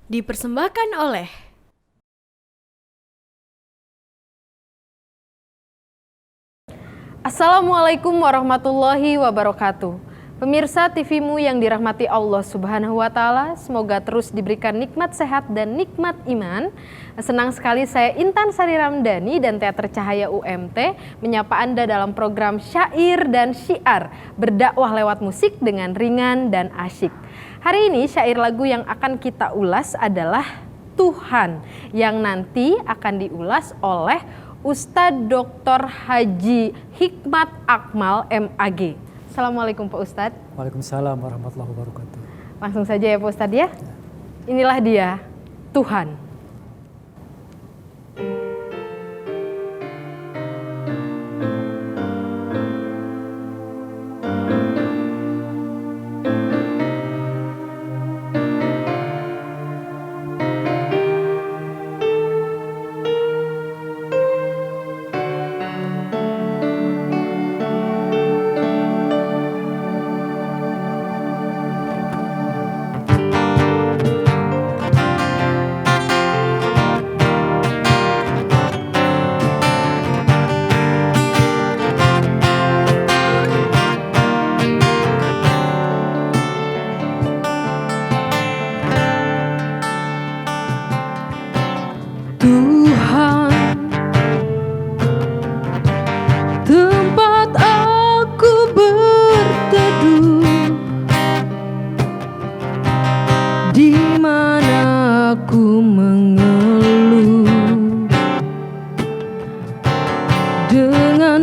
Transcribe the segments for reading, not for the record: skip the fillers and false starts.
Dipersembahkan oleh Assalamualaikum warahmatullahi wabarakatuh. Pemirsa TV-mu yang dirahmati Allah Subhanahu wa Ta'ala, semoga terus diberikan nikmat sehat dan nikmat iman. Senang sekali saya Intan Sari Ramdhani dan Teater Cahaya UMT menyapa Anda dalam program Syair dan Syiar, berdakwah lewat musik dengan ringan dan asyik. Hari ini syair lagu yang akan kita ulas adalah Tuhan, yang nanti akan diulas oleh Ustadz Dr. Haji Hikmat Akmal MAG. Assalamualaikum Pak Ustadz. Waalaikumsalam warahmatullahi wabarakatuh. Langsung saja ya Pak Ustadz ya. Inilah dia, Tuhan.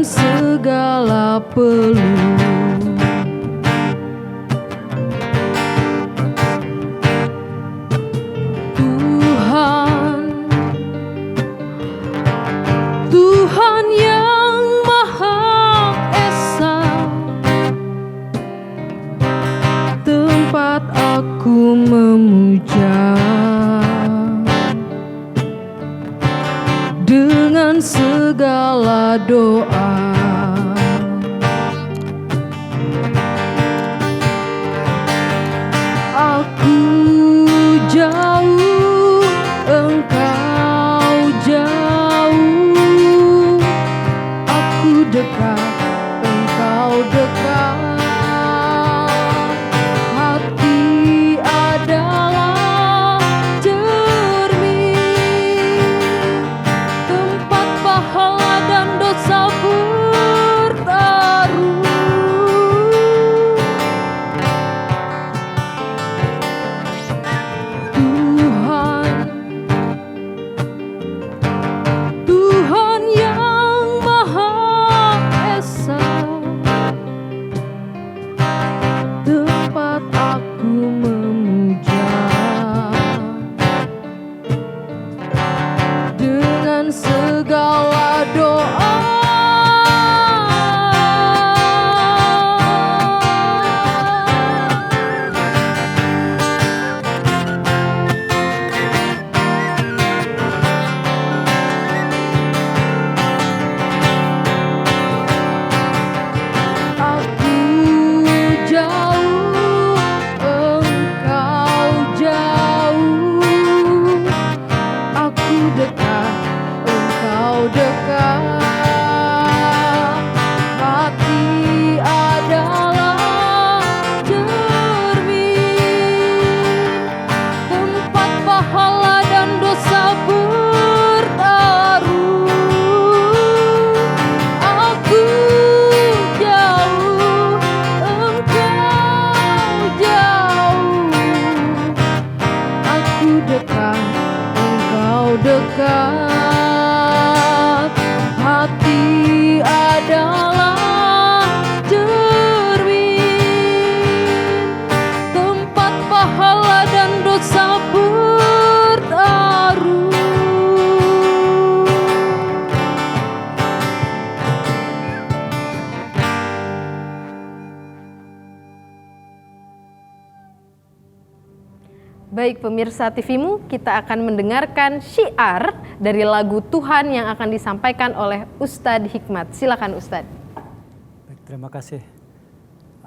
Segala peluh Tuhan yang Maha Esa, tempat aku memuja dengan segala doa. Aku jauh, engkau jauh, aku dekat, engkau dekat. Hati adalah cermin, tempat pahala dan dosa bertaruh. Tuhan yang Maha Esa, tempat aku memuja dengan segala doa. Dekat, hati adalah cermin, tempat pahala dan dosa bertaruh. Baik pemirsa TV-mu, kita akan mendengarkan syiar dari lagu Tuhan yang akan disampaikan oleh Ustadz Hikmat. Silakan Ustadz. Baik, terima kasih.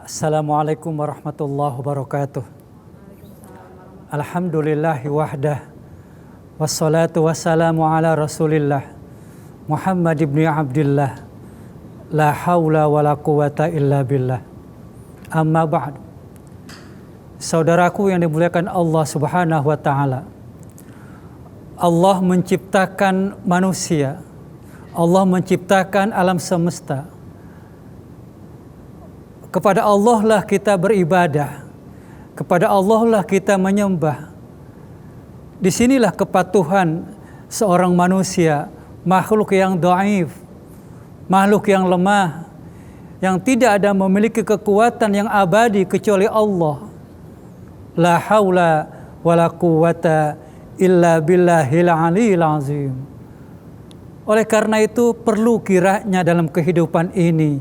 Assalamualaikum warahmatullahi wabarakatuh. Alhamdulillahi wahdah. Wassalatu wassalamu ala rasulillah Muhammad ibn Abdillah. La hawla wa la quwata illa billah. Amma ba'd. Saudaraku yang dimuliakan Allah subhanahu wa ta'ala, Allah menciptakan manusia, Allah menciptakan alam semesta. Kepada Allah lah kita beribadah, kepada Allah lah kita menyembah. Disinilah kepatuhan seorang manusia, makhluk yang dhaif, makhluk yang lemah, yang tidak ada memiliki kekuatan yang abadi kecuali Allah. La haula wa la quwata illa billahil aliyil azim. Oleh karena itu perlu kiranya dalam kehidupan ini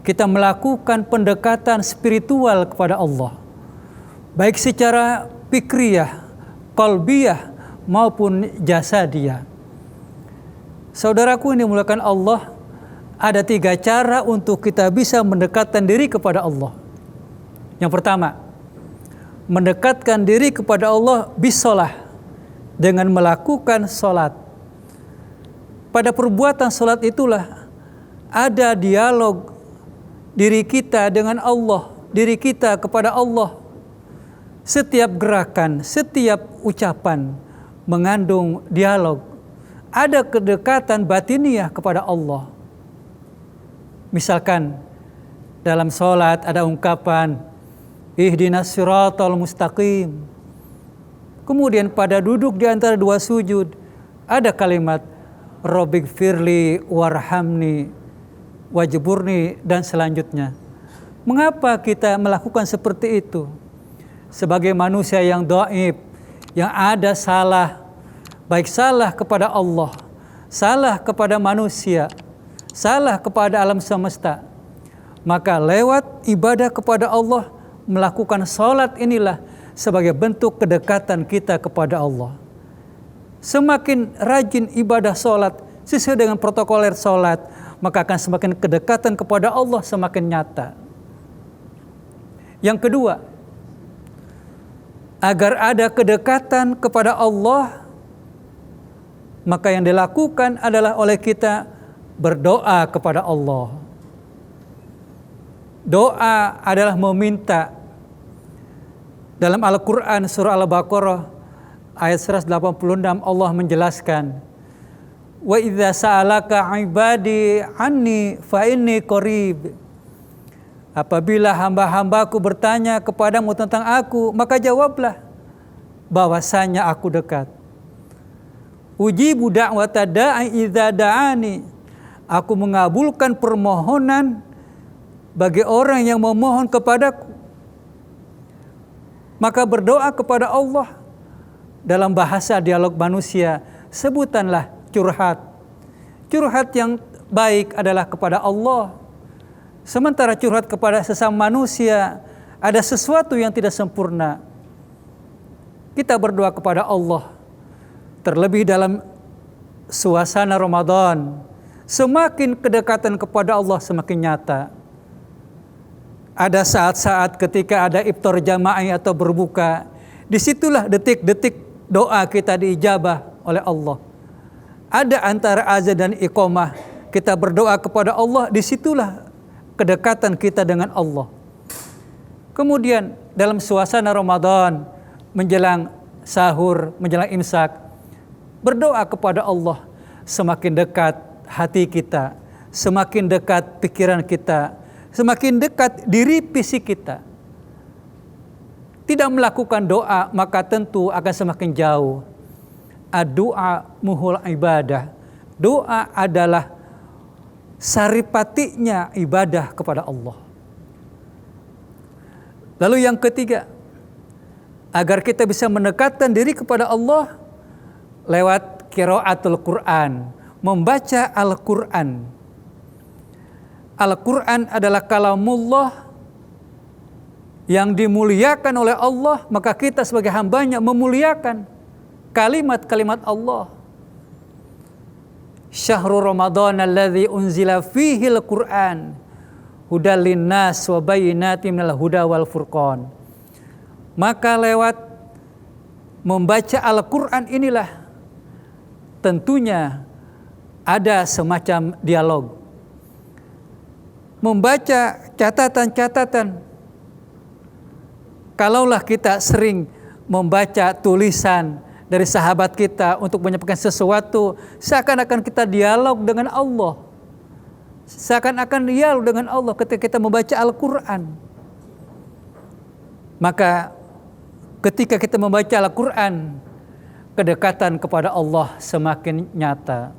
kita melakukan pendekatan spiritual kepada Allah, baik secara fikriyah, qalbiyah maupun jasadiyah. Saudaraku yang dimuliakan Allah, ada 3 cara untuk kita bisa mendekatkan diri kepada Allah. Yang pertama, mendekatkan diri kepada Allah bisolah, dengan melakukan solat. Pada perbuatan solat itulah ada dialog diri kita dengan Allah, diri kita kepada Allah. Setiap gerakan, setiap ucapan mengandung dialog. Ada kedekatan batiniah kepada Allah. Misalkan dalam solat ada ungkapan ihdinas siratal mustaqim. Kemudian pada duduk di antara 2 sujud ada kalimat Rabbighfirli warhamni wajburni dan selanjutnya. Mengapa kita melakukan seperti itu? Sebagai manusia yang dhaif, yang ada salah, baik salah kepada Allah, salah kepada manusia, salah kepada alam semesta. Maka lewat ibadah kepada Allah, melakukan sholat inilah sebagai bentuk kedekatan kita kepada Allah. Semakin rajin ibadah sholat sesuai dengan protokoler sholat, maka akan semakin kedekatan kepada Allah semakin nyata. Yang kedua, agar ada kedekatan kepada Allah, maka yang dilakukan adalah oleh kita berdoa kepada Allah. Doa adalah meminta. Dalam Al-Quran surah Al-Baqarah ayat 186 Allah menjelaskan, wa idza sa'alaka ibadi anni fa inni qarib. Apabila hamba-hambaku bertanya kepadamu tentang aku, maka jawablah bahwasanya aku dekat. Ujibu da'wata da'i idza da'ani. Aku mengabulkan permohonan bagi orang yang memohon kepadaku. Maka berdoa kepada Allah dalam bahasa dialog manusia, sebutanlah curhat. Curhat yang baik adalah kepada Allah. Sementara curhat kepada sesama manusia ada sesuatu yang tidak sempurna. Kita berdoa kepada Allah. Terlebih dalam suasana Ramadan, semakin kedekatan kepada Allah semakin nyata. Ada saat-saat ketika ada iftar jamaah atau berbuka, disitulah detik-detik doa kita diijabah oleh Allah. Ada antara azan dan iqamah, kita berdoa kepada Allah, disitulah kedekatan kita dengan Allah. Kemudian dalam suasana Ramadan, menjelang sahur, menjelang imsak, berdoa kepada Allah, semakin dekat hati kita, semakin dekat pikiran kita, semakin dekat diri fisik kita. Tidak melakukan doa maka tentu akan semakin jauh. Doa muhul ibadah. Doa adalah saripatinya ibadah kepada Allah. Lalu yang ketiga, agar kita bisa mendekatkan diri kepada Allah lewat qiraatul Quran, membaca Al-Quran. Al-Quran adalah kalamullah yang dimuliakan oleh Allah, maka kita sebagai hambanya memuliakan kalimat-kalimat Allah. Syahrul Ramadan alladzi unzila fihi al-Quran hudal linnas wa bayyinatin minal huda wal furqan. Maka lewat membaca Al-Quran inilah tentunya ada semacam dialog. Membaca catatan-catatan. Kalaulah kita sering membaca tulisan dari sahabat kita untuk menyampaikan sesuatu, seakan-akan kita dialog dengan Allah. Seakan-akan dialog dengan Allah ketika kita membaca Al-Quran. Maka ketika kita membaca Al-Quran, kedekatan kepada Allah semakin nyata.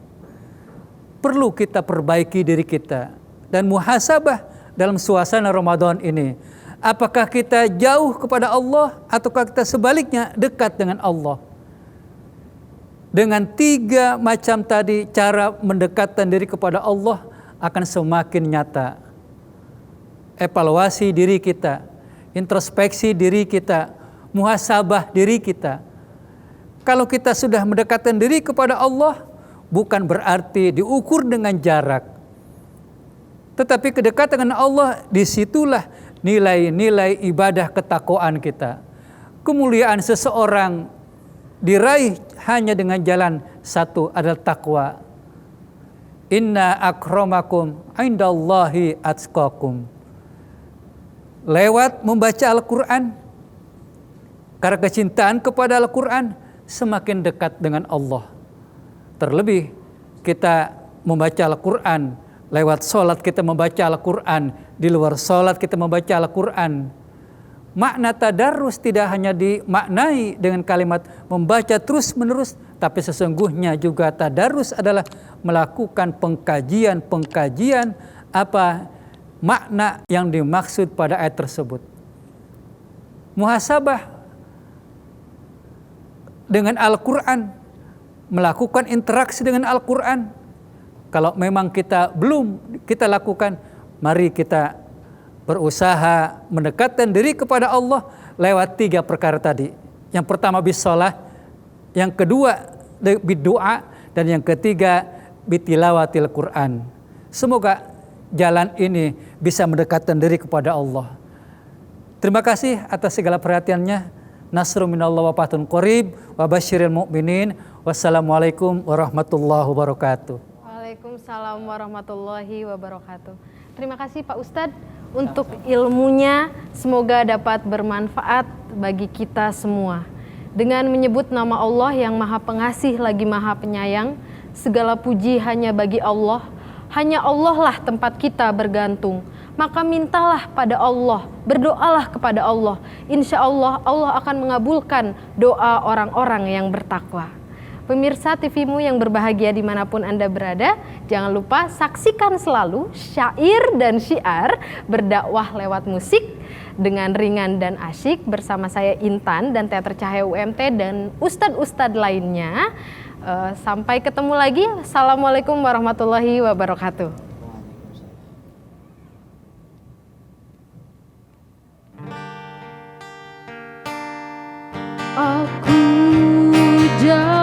Perlu kita perbaiki diri kita dan muhasabah dalam suasana Ramadan ini. Apakah kita jauh kepada Allah ataukah kita sebaliknya dekat dengan Allah? Dengan 3 macam tadi cara mendekatkan diri kepada Allah akan semakin nyata. Evaluasi diri kita, introspeksi diri kita, muhasabah diri kita. Kalau kita sudah mendekatkan diri kepada Allah, bukan berarti diukur dengan jarak. Tetapi kedekatan dengan Allah, disitulah nilai-nilai ibadah ketakwaan kita. Kemuliaan seseorang diraih hanya dengan jalan satu, adalah takwa. Inna akramakum indallahi atqakum. Lewat membaca Al-Quran, karena kecintaan kepada Al-Quran, semakin dekat dengan Allah. Terlebih kita membaca Al-Quran, lewat sholat kita membaca Al-Quran, di luar sholat kita membaca Al-Quran. Makna tadarus tidak hanya dimaknai dengan kalimat membaca terus menerus, tapi sesungguhnya juga tadarus adalah melakukan pengkajian apa makna yang dimaksud pada ayat tersebut. Muhasabah dengan Al-Quran, melakukan interaksi dengan Al-Quran. Kalau memang kita belum kita lakukan, mari kita berusaha mendekatkan diri kepada Allah lewat 3 perkara tadi. Yang pertama bisolah, yang kedua bidoa, dan yang ketiga bitilawatil Quran. Semoga jalan ini bisa mendekatkan diri kepada Allah. Terima kasih atas segala perhatiannya. Nasrun minallah wa fathun qarib wa basyiril mu'minin. Wassalamualaikum warahmatullahi wabarakatuh. Waalaikumsalam warahmatullahi wabarakatuh. Terima kasih Pak Ustadz untuk ilmunya, semoga dapat bermanfaat bagi kita semua. Dengan menyebut nama Allah yang Maha Pengasih lagi Maha Penyayang, segala puji hanya bagi Allah. Hanya Allah lah tempat kita bergantung. Maka mintalah pada Allah, berdoalah kepada Allah. Insya Allah, Allah akan mengabulkan doa orang-orang yang bertakwa. Pemirsa TV-mu yang berbahagia dimanapun Anda berada, jangan lupa saksikan selalu syair dan syiar berdakwah lewat musik dengan ringan dan asyik bersama saya Intan dan Teater Cahaya UMT dan ustadz-ustadz lainnya. Sampai ketemu lagi. Assalamualaikum warahmatullahi wabarakatuh. Aku jauh